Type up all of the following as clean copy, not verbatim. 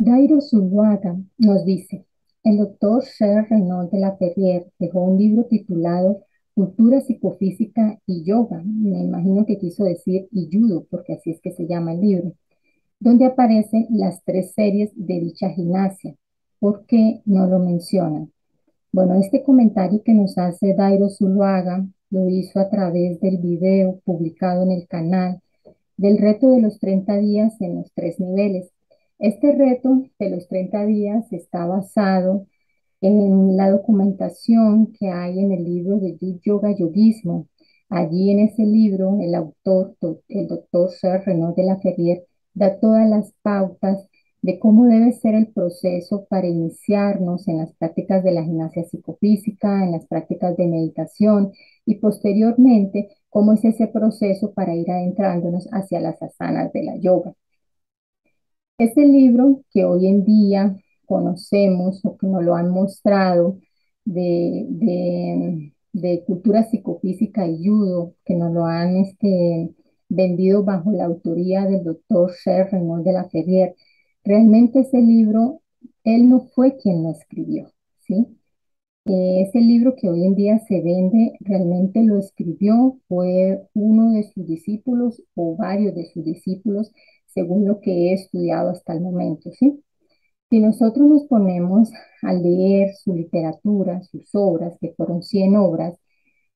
Dairo Zuluaga nos dice, el doctor Sher Renaud de la Ferrier dejó un libro titulado Cultura Psicofísica y Yoga, me imagino que quiso decir y Judo, porque así es que se llama el libro, donde aparecen las tres series de dicha gimnasia. ¿Por qué no lo mencionan? Bueno, este comentario que nos hace Dairo Zuluaga lo hizo a través del video publicado en el canal del reto de los 30 días en los tres niveles. Este reto de los 30 días está basado en la documentación que hay en el libro de Yoga Yogismo. Allí en ese libro, el autor, el doctor Sir Renaud de la Ferrier, da todas las pautas de cómo debe ser el proceso para iniciarnos en las prácticas de la gimnasia psicofísica, en las prácticas de meditación y posteriormente cómo es ese proceso para ir adentrándonos hacia las asanas de la yoga. Este libro que hoy en día conocemos o que nos lo han mostrado de cultura psicofísica y judo, que nos lo han vendido bajo la autoría del doctor Sher Renaud de la Ferrier, realmente ese libro, él no fue quien lo escribió, ¿sí? Ese libro que hoy en día se vende, realmente lo escribió, fue uno de sus discípulos o varios de sus discípulos, según lo que he estudiado hasta el momento, ¿sí? Si nosotros nos ponemos a leer su literatura, sus obras, que fueron 100 obras,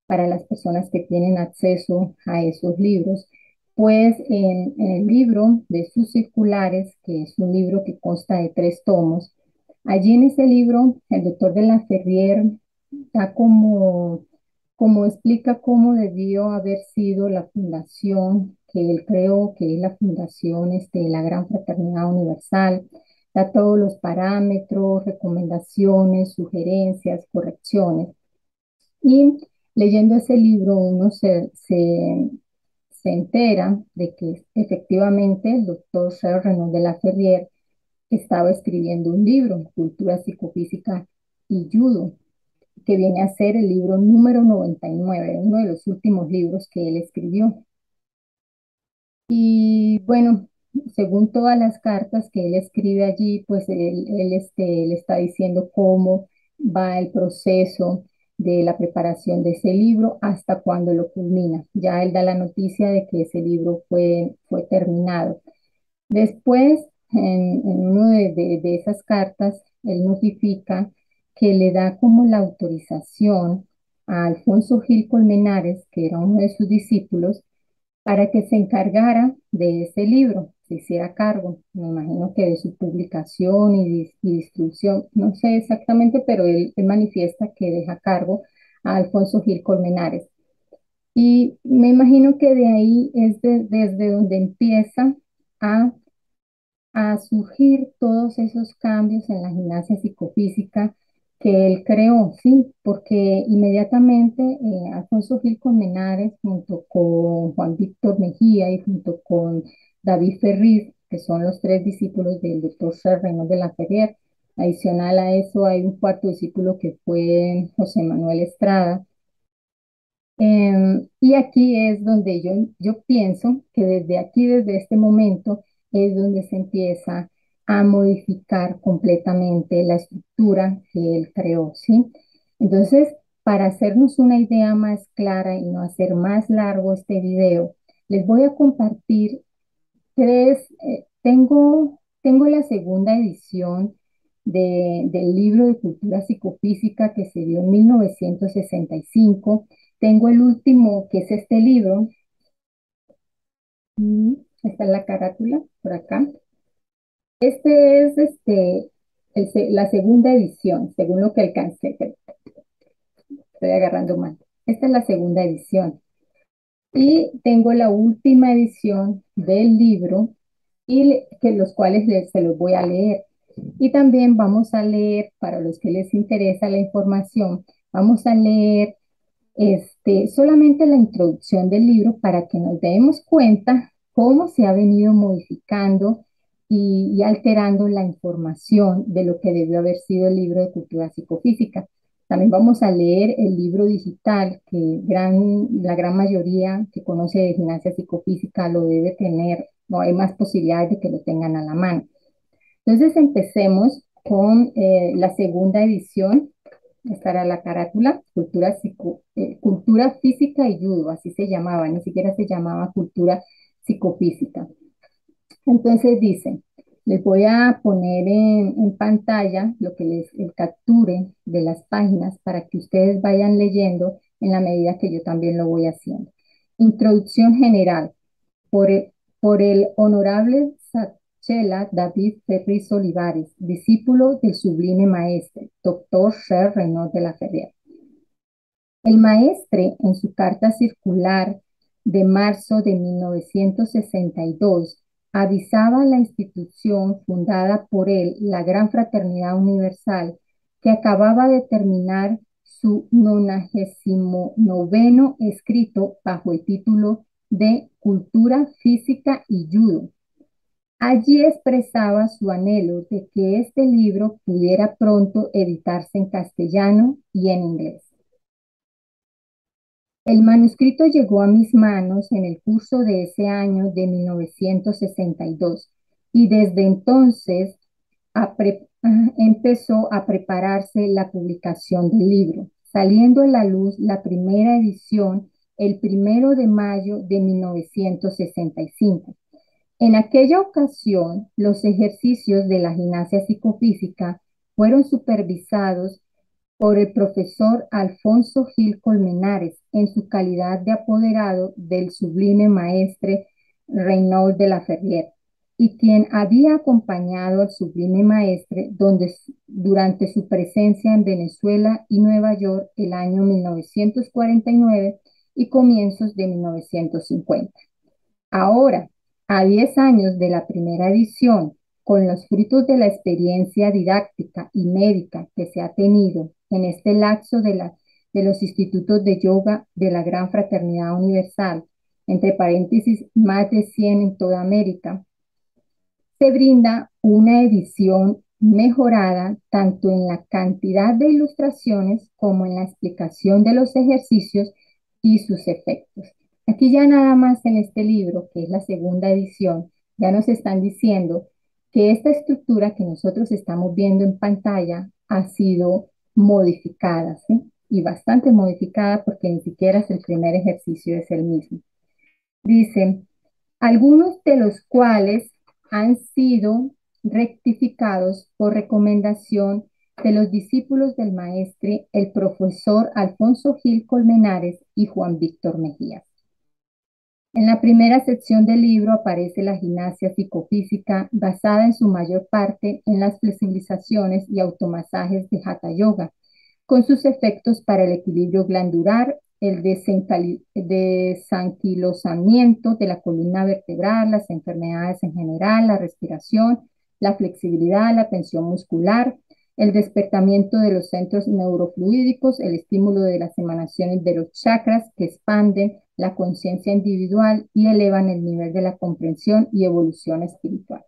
para las personas que tienen acceso a esos libros, pues en el libro de sus circulares, que es un libro que consta de 3 tomos, allí en ese libro el doctor de la Ferrier da como explica cómo debió haber sido la fundación que él creó, que es la fundación la Gran Fraternidad Universal, da todos los parámetros, recomendaciones, sugerencias, correcciones. Y leyendo ese libro uno se entera de que efectivamente el doctor Charles Renaud de la Ferrier estaba escribiendo un libro, Cultura Psicofísica y Judo, que viene a ser el libro número 99, uno de los últimos libros que él escribió. Y bueno, según todas las cartas que él escribe allí, pues él está diciendo cómo va el proceso de la preparación de ese libro hasta cuando lo culmina. Ya él da la noticia de que ese libro fue terminado. Después, en uno de esas cartas, él notifica que le da como la autorización a Alfonso Gil Colmenares, que era uno de sus discípulos, para que se encargara de ese libro, se hiciera cargo, me imagino que de su publicación y distribución, no sé exactamente, pero él manifiesta que deja cargo a Alfonso Gil Colmenares. Y me imagino que de ahí es desde donde empieza a a surgir todos esos cambios en la gimnasia psicofísica que él creó, sí, porque inmediatamente Alfonso Gil Colmenares, junto con Juan Víctor Mejía y junto con David Ferriz, que son los 3 discípulos del doctor Serrano de la Ferrier, adicional a eso hay un cuarto discípulo que fue José Manuel Estrada. Y aquí es donde yo pienso que desde aquí, desde este momento, es donde se empieza a modificar completamente la estructura que él creó, ¿sí? Entonces, para hacernos una idea más clara y no hacer más largo este video, les voy a compartir tengo la segunda edición del libro de cultura psicofísica que se dio en 1965. Tengo el último, que es este libro. Está en la carátula, por acá. Este es la segunda edición, según lo que alcancé, pero estoy agarrando mal. Esta es la segunda edición. Y tengo la última edición del libro que los cuales se los voy a leer. Y también vamos a leer, para los que les interesa la información, vamos a leer solamente la introducción del libro para que nos demos cuenta cómo se ha venido modificando y alterando la información de lo que debió haber sido el libro de cultura psicofísica. También vamos a leer el libro digital, que la gran mayoría que conoce de gimnasia psicofísica lo debe tener, no hay más posibilidades de que lo tengan a la mano. Entonces empecemos con la segunda edición. Esta era la carátula, cultura física y judo, así se llamaba, ni siquiera se llamaba cultura psicofísica. Entonces dice, les voy a poner en pantalla lo que el capture de las páginas para que ustedes vayan leyendo en la medida que yo también lo voy haciendo. Introducción general por por el honorable Sachela David Ferris Olivares, discípulo del sublime maestre, doctor Sher Renaud de la Ferrière. El maestre, en su carta circular de marzo de 1962, avisaba a la institución fundada por él, la Gran Fraternidad Universal, que acababa de terminar su 99º escrito bajo el título de Cultura Física y Judo. Allí expresaba su anhelo de que este libro pudiera pronto editarse en castellano y en inglés. El manuscrito llegó a mis manos en el curso de ese año de 1962 y desde entonces empezó a prepararse la publicación del libro, saliendo a la luz la primera edición el 1 de mayo de 1965. En aquella ocasión, los ejercicios de la gimnasia psicofísica fueron supervisados por el profesor Alfonso Gil Colmenares en su calidad de apoderado del sublime maestre Renaud de la Ferrière, y quien había acompañado al sublime maestre durante su presencia en Venezuela y Nueva York el año 1949 y comienzos de 1950. Ahora, a 10 años de la primera edición, con los frutos de la experiencia didáctica y médica que se ha tenido en este lapso de los institutos de yoga de la Gran Fraternidad Universal, entre paréntesis, más de 100 en toda América, se brinda una edición mejorada tanto en la cantidad de ilustraciones como en la explicación de los ejercicios y sus efectos. Aquí ya nada más en este libro, que es la segunda edición, ya nos están diciendo que esta estructura que nosotros estamos viendo en pantalla ha sido modificada, ¿sí? Y bastante modificada porque ni siquiera es el primer ejercicio, es el mismo. Dicen, algunos de los cuales han sido rectificados por recomendación de los discípulos del maestre, el profesor Alfonso Gil Colmenares y Juan Víctor Mejías. En la primera sección del libro aparece la gimnasia psicofísica basada en su mayor parte en las flexibilizaciones y automasajes de Hatha Yoga, con sus efectos para el equilibrio glandular, el desanquilosamiento de la columna vertebral, las enfermedades en general, la respiración, la flexibilidad, la tensión muscular, el despertamiento de los centros neurofluídicos, el estímulo de las emanaciones de los chakras que expanden la conciencia individual y elevan el nivel de la comprensión y evolución espiritual.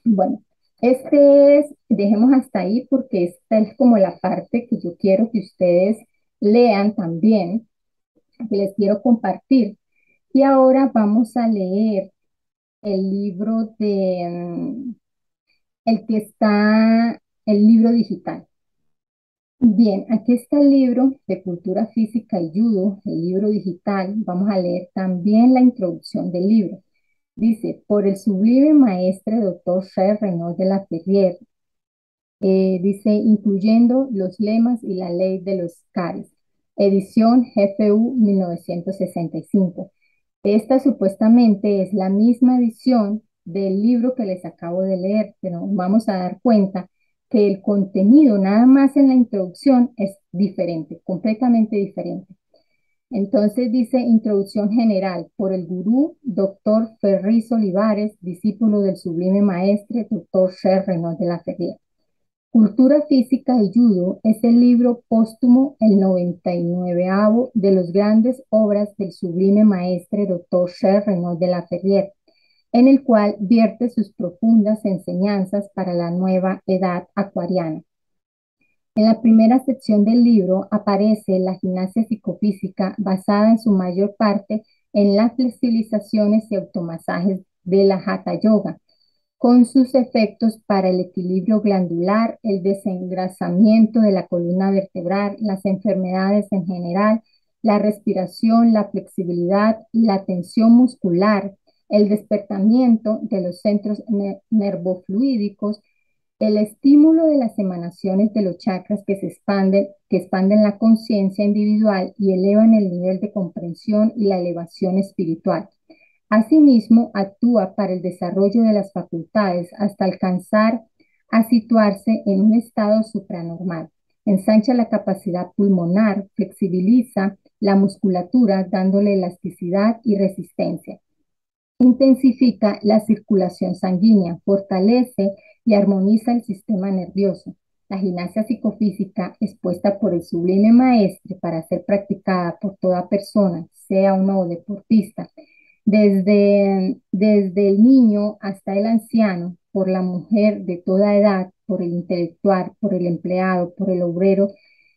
Bueno, dejemos hasta ahí porque esta es como la parte que yo quiero que ustedes lean también, que les quiero compartir. Y ahora vamos a leer el libro el libro digital. Bien, aquí está el libro de Cultura Física y Judo, el libro digital. Vamos a leer también la introducción del libro. Dice, por el sublime maestre doctor Sher Renaud de la Ferrière, dice, incluyendo los lemas y la ley de los CARES, edición GFU 1965. Esta supuestamente es la misma edición del libro que les acabo de leer, pero vamos a dar cuenta que el contenido, nada más en la introducción, es diferente, completamente diferente. Entonces dice introducción general por el gurú doctor Ferris Olivares, discípulo del sublime maestre doctor Sher Renaud de la Ferrière. Cultura Física y Judo es el libro póstumo, el 99º de las grandes obras del sublime maestre doctor Sher Renaud de la Ferrière, en el cual vierte sus profundas enseñanzas para la nueva edad acuariana. En la primera sección del libro aparece la gimnasia psicofísica basada en su mayor parte en las flexibilizaciones y automasajes de la Hatha Yoga, con sus efectos para el equilibrio glandular, el desengrasamiento de la columna vertebral, las enfermedades en general, la respiración, la flexibilidad, la tensión muscular, el despertamiento de los centros nervofluídicos, el estímulo de las emanaciones de los chakras que expanden la conciencia individual y elevan el nivel de comprensión y la elevación espiritual. Asimismo, actúa para el desarrollo de las facultades hasta alcanzar a situarse en un estado supranormal. Ensancha la capacidad pulmonar, flexibiliza la musculatura dándole elasticidad y resistencia. Intensifica la circulación sanguínea, fortalece y armoniza el sistema nervioso. La gimnasia psicofísica expuesta por el sublime maestre para ser practicada por toda persona, sea o no deportista, desde el niño hasta el anciano, por la mujer de toda edad, por el intelectual, por el empleado, por el obrero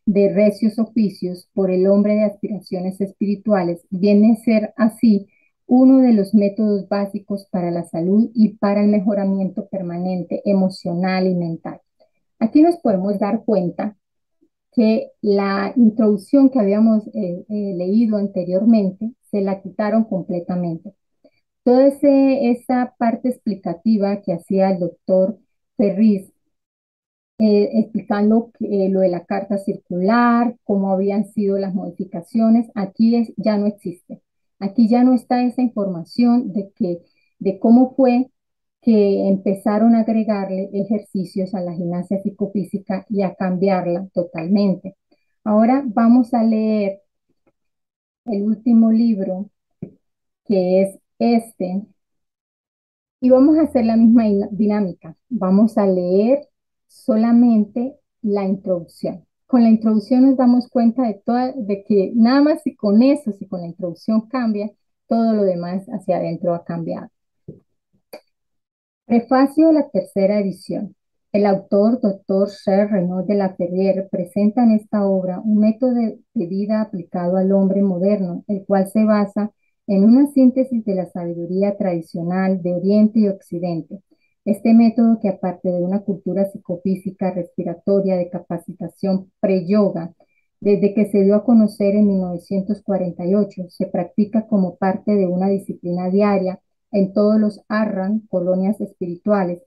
de recios oficios, por el hombre de aspiraciones espirituales, viene a ser así uno de los métodos básicos para la salud y para el mejoramiento permanente emocional y mental. Aquí nos podemos dar cuenta que la introducción que habíamos leído anteriormente se la quitaron completamente. Toda esa parte explicativa que hacía el doctor Ferriz, explicando lo de la carta circular, cómo habían sido las modificaciones, ya no existe. Aquí ya no está esa información de cómo fue que empezaron a agregarle ejercicios a la gimnasia psicofísica y a cambiarla totalmente. Ahora vamos a leer el último libro, que es este, y vamos a hacer la misma dinámica. Vamos a leer solamente la introducción. Con la introducción nos damos cuenta de que nada más si con eso, si con la introducción cambia, todo lo demás hacia adentro ha cambiado. Prefacio de la tercera edición. El autor, Dr. Sir Renaud de la Ferrière, presenta en esta obra un método de vida aplicado al hombre moderno, el cual se basa en una síntesis de la sabiduría tradicional de Oriente y Occidente. Este método, que aparte de una cultura psicofísica respiratoria de capacitación pre-yoga, desde que se dio a conocer en 1948, se practica como parte de una disciplina diaria en todos los ARRAN, colonias espirituales,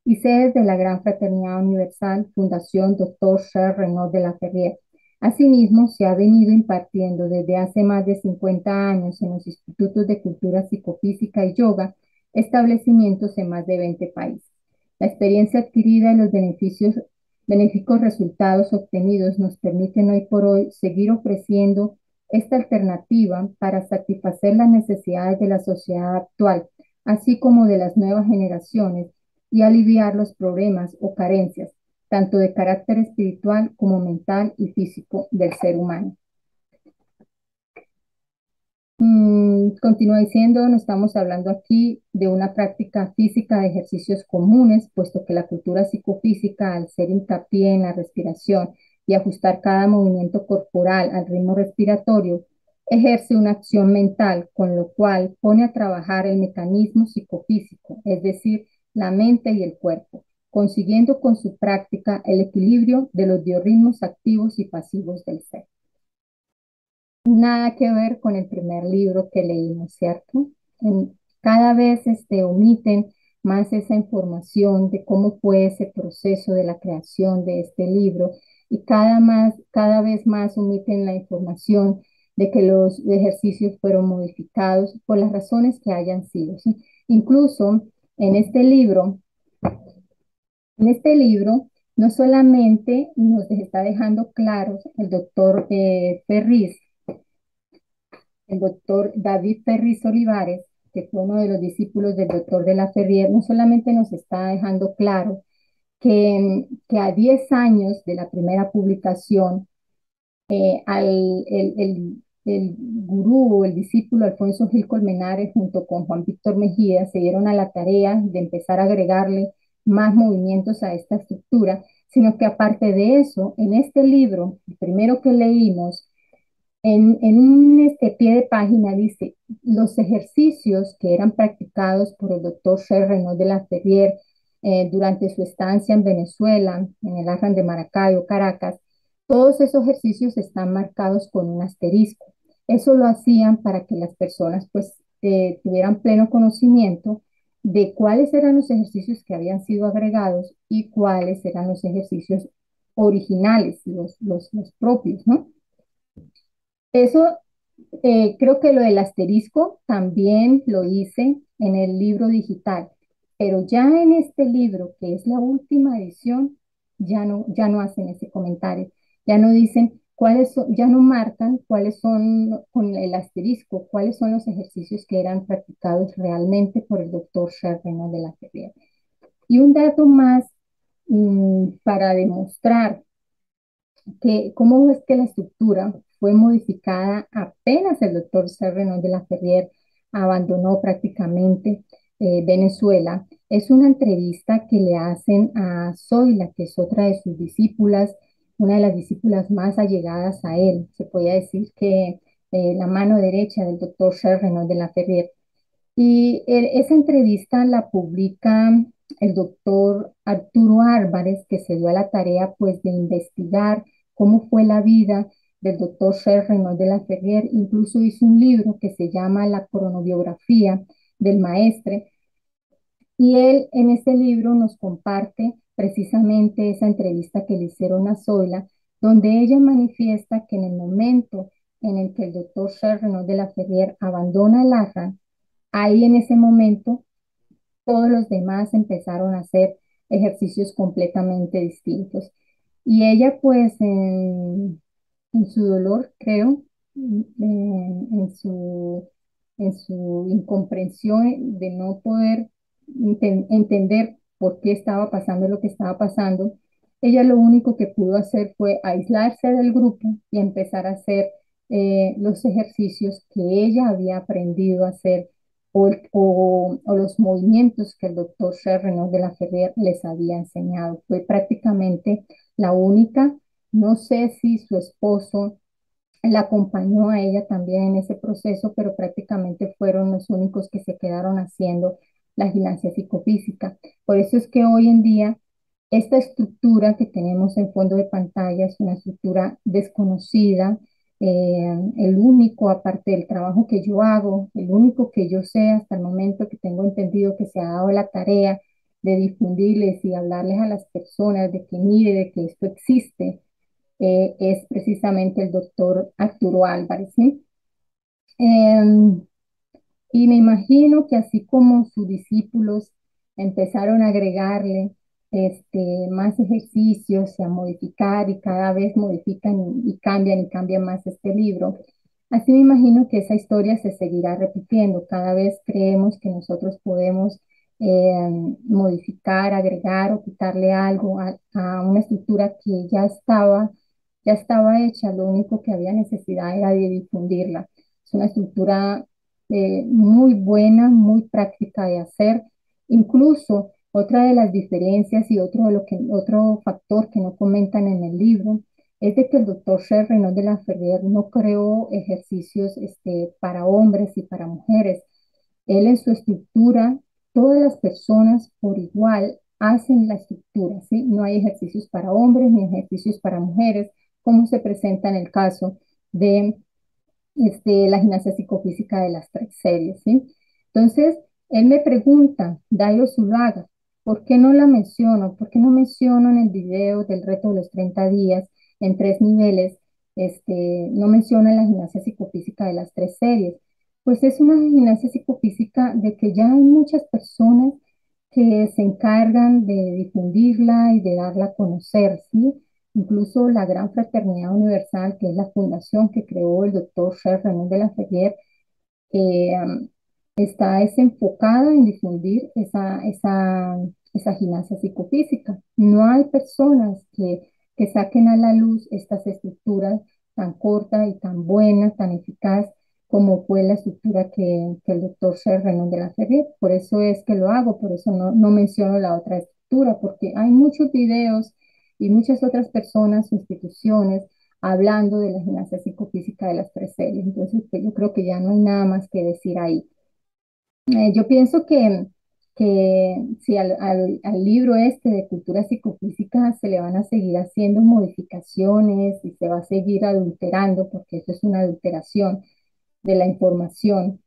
y sedes de la Gran Fraternidad Universal, Fundación Dr. Sir Renaud de la Ferrière. Asimismo, se ha venido impartiendo desde hace más de 50 años en los institutos de cultura psicofísica y yoga, establecimientos en más de 20 países. La experiencia adquirida y los benéficos resultados obtenidos nos permiten hoy por hoy seguir ofreciendo esta alternativa para satisfacer las necesidades de la sociedad actual, así como de las nuevas generaciones, y aliviar los problemas o carencias, tanto de carácter espiritual como mental y físico del ser humano. Continúa diciendo, no estamos hablando aquí de una práctica física de ejercicios comunes, puesto que la cultura psicofísica, al ser hincapié en la respiración y ajustar cada movimiento corporal al ritmo respiratorio, ejerce una acción mental, con lo cual pone a trabajar el mecanismo psicofísico, es decir, la mente y el cuerpo, consiguiendo con su práctica el equilibrio de los biorritmos activos y pasivos del ser. Nada que ver con el primer libro que leímos, ¿cierto? Cada vez omiten más esa información de cómo fue ese proceso de la creación de este libro, y cada vez más omiten la información de que los ejercicios fueron modificados por las razones que hayan sido, ¿sí? Incluso en este libro, en este libro no solamente nos está dejando claros el doctor Ferriz, el doctor David Ferriz Olivares, que fue uno de los discípulos del doctor de la Ferrière, no solamente nos está dejando claro que a 10 años de la primera publicación, el gurú o el discípulo Alfonso Gil Colmenares junto con Juan Víctor Mejía se dieron a la tarea de empezar a agregarle más movimientos a esta estructura, sino que aparte de eso, en este libro, el primero que leímos, en un pie de página dice: los ejercicios que eran practicados por el doctor Sir Renaud de la Ferrière durante su estancia en Venezuela, en el Arran de Maracaibo, Caracas, todos esos ejercicios están marcados con un asterisco. Eso lo hacían para que las personas pues tuvieran pleno conocimiento de cuáles eran los ejercicios que habían sido agregados y cuáles eran los ejercicios originales, los propios, ¿no? Eso, creo que lo del asterisco también lo hice en el libro digital, pero ya en este libro, que es la última edición, ya no hacen ese comentario, ya no dicen cuáles son, ya no marcan cuáles son, con el asterisco, cuáles son los ejercicios que eran practicados realmente por el doctor Charles de la Ferrier. Y un dato más, para demostrar que cómo es que la estructura fue modificada apenas el doctor Renaud de la Ferrier abandonó prácticamente Venezuela. Es una entrevista que le hacen a Zoila, que es otra de sus discípulas, una de las discípulas más allegadas a él. Se podría decir que la mano derecha del doctor Renaud de la Ferrier. Y esa entrevista la publica el doctor Arturo Álvarez, que se dio a la tarea pues de investigar cómo fue la vida del doctor Charles Renaud de la Ferrier. Incluso hizo un libro que se llama La cronobiografía del maestre. Y él en ese libro nos comparte precisamente esa entrevista que le hicieron a Zoila, donde ella manifiesta que en el momento en el que el doctor Charles Renaud de la Ferrier abandona el AJA, ahí en ese momento todos los demás empezaron a hacer ejercicios completamente distintos. Y ella pues en su dolor, creo, en su incomprensión de no poder entender por qué estaba pasando lo que estaba pasando, ella lo único que pudo hacer fue aislarse del grupo y empezar a hacer los ejercicios que ella había aprendido a hacer o los movimientos que el doctor Renaud de la Ferrier les había enseñado. Fue prácticamente la única. No sé si su esposo la acompañó a ella también en ese proceso, pero prácticamente fueron los únicos que se quedaron haciendo la gimnasia psicofísica. Por eso es que hoy en día esta estructura que tenemos en fondo de pantalla es una estructura desconocida. El único, aparte del trabajo que yo hago, el único que yo sé hasta el momento que tengo entendido que se ha dado la tarea de difundirles y hablarles a las personas de que mire, de que esto existe, es precisamente el doctor Arturo Álvarez, ¿sí? Em, y me imagino que así como sus discípulos empezaron a agregarle más ejercicios y a modificar y cada vez modifican y cambian más este libro, así me imagino que esa historia se seguirá repitiendo. Cada vez creemos que nosotros podemos modificar, agregar o quitarle algo a una estructura que ya estaba hecha. Lo único que había necesidad era de difundirla. Es una estructura muy buena, muy práctica de hacer. Incluso otra de las diferencias y otro factor que no comentan en el libro es de que el doctor Charles Renaud de la Ferrier no creó ejercicios para hombres y para mujeres. Él en su estructura, todas las personas por igual hacen la estructura, ¿sí? No hay ejercicios para hombres ni ejercicios para mujeres, como se presenta en el caso de la gimnasia psicofísica de las 3 series, ¿sí? Entonces, él me pregunta, Dairo Zuluaga, ¿por qué no la menciono? ¿Por qué no menciono en el video del reto de los 30 días en 3 niveles, no menciona la gimnasia psicofísica de las 3 series? Pues es una gimnasia psicofísica de que ya hay muchas personas que se encargan de difundirla y de darla a conocer, ¿sí? Incluso la Gran Fraternidad Universal, que es la fundación que creó el doctor Charles Renaud de la Ferrier, eh, es enfocada en difundir esa gimnasia psicofísica. No hay personas que saquen a la luz estas estructuras tan cortas y tan buenas, tan eficaz como fue la estructura que el doctor Charles Renaud de la Ferrier. Por eso es que lo hago, por eso no menciono la otra estructura, porque hay muchos videos y muchas otras personas, instituciones, hablando de la gimnasia psicofísica de las 3 series. Entonces, pues, yo creo que ya no hay nada más que decir ahí. Yo pienso que que si al libro este de cultura psicofísica se le van a seguir haciendo modificaciones y se va a seguir adulterando, porque eso es una adulteración de la información.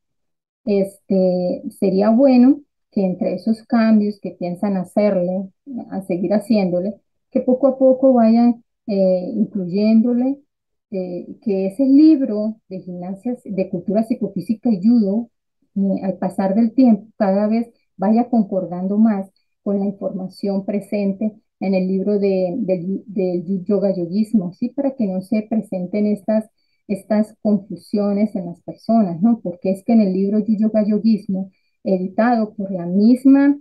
Sería bueno que entre esos cambios que piensan hacerle, a seguir haciéndole, que poco a poco vayan incluyéndole que ese libro de gimnasia, de cultura psicofísica y judo, al pasar del tiempo, cada vez vaya concordando más con la información presente en el libro del yoga yoguismo, ¿sí? Para que no se presenten estas confusiones en las personas, ¿no? Porque es que en el libro Yoga Yoguismo, editado por la misma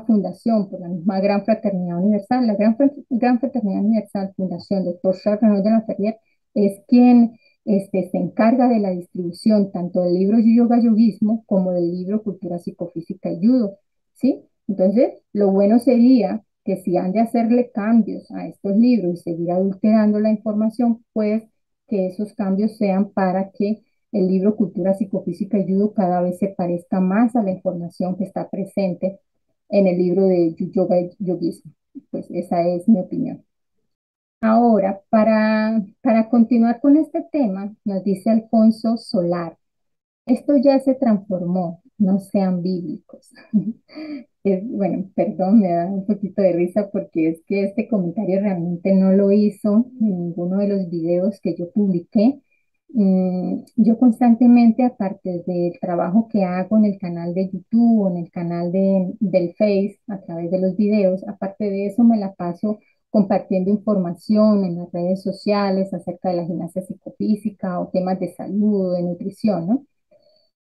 fundación, por la misma Gran Fraternidad Universal, la Gran Fraternidad Universal Fundación Dr. Charles Renaud de la Ferrière es quien se encarga de la distribución tanto del libro Yoga Yoguismo como del libro Cultura Psicofísica y Judo, ¿sí? Entonces, lo bueno sería que si han de hacerle cambios a estos libros y seguir adulterando la información, pues que esos cambios sean para que el libro Cultura Psicofísica y Judo cada vez se parezca más a la información que está presente en el libro de Yoga y Yoguismo. Pues esa es mi opinión. Ahora, para continuar con este tema, nos dice Alfonso Solar, esto ya se transformó, no sean bíblicos. Bueno, perdón, me da un poquito de risa porque es que este comentario realmente no lo hizo en ninguno de los videos que yo publiqué. Yo constantemente, aparte del trabajo que hago en el canal de YouTube o en el canal del Face a través de los videos, aparte de eso me la paso compartiendo información en las redes sociales acerca de la gimnasia psicofísica o temas de salud o de nutrición, ¿no?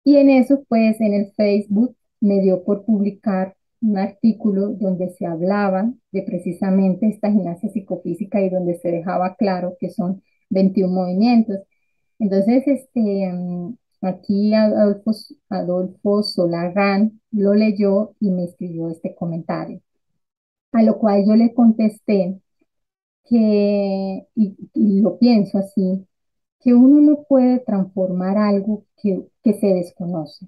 Y en eso, pues en el Facebook me dio por publicar un artículo donde se hablaba de precisamente esta gimnasia psicofísica y donde se dejaba claro que son 21 movimientos. Entonces, aquí Adolfo Solarrán lo leyó y me escribió este comentario, a lo cual yo le contesté y lo pienso así, que uno no puede transformar algo que se desconoce.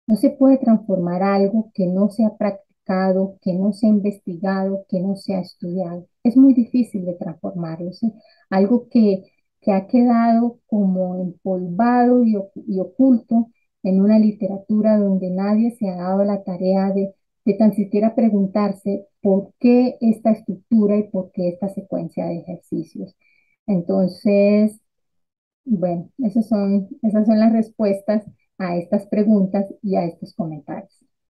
No se puede transformar algo que no se ha practicado, que no se ha investigado, que no se ha estudiado. Es muy difícil de transformarlo, ¿sí? Algo que ha quedado como empolvado y oculto en una literatura donde nadie se ha dado la tarea de tan siquiera preguntarse por qué esta estructura y por qué esta secuencia de ejercicios. Entonces, bueno, esas son las respuestas a estas preguntas y a estos comentarios.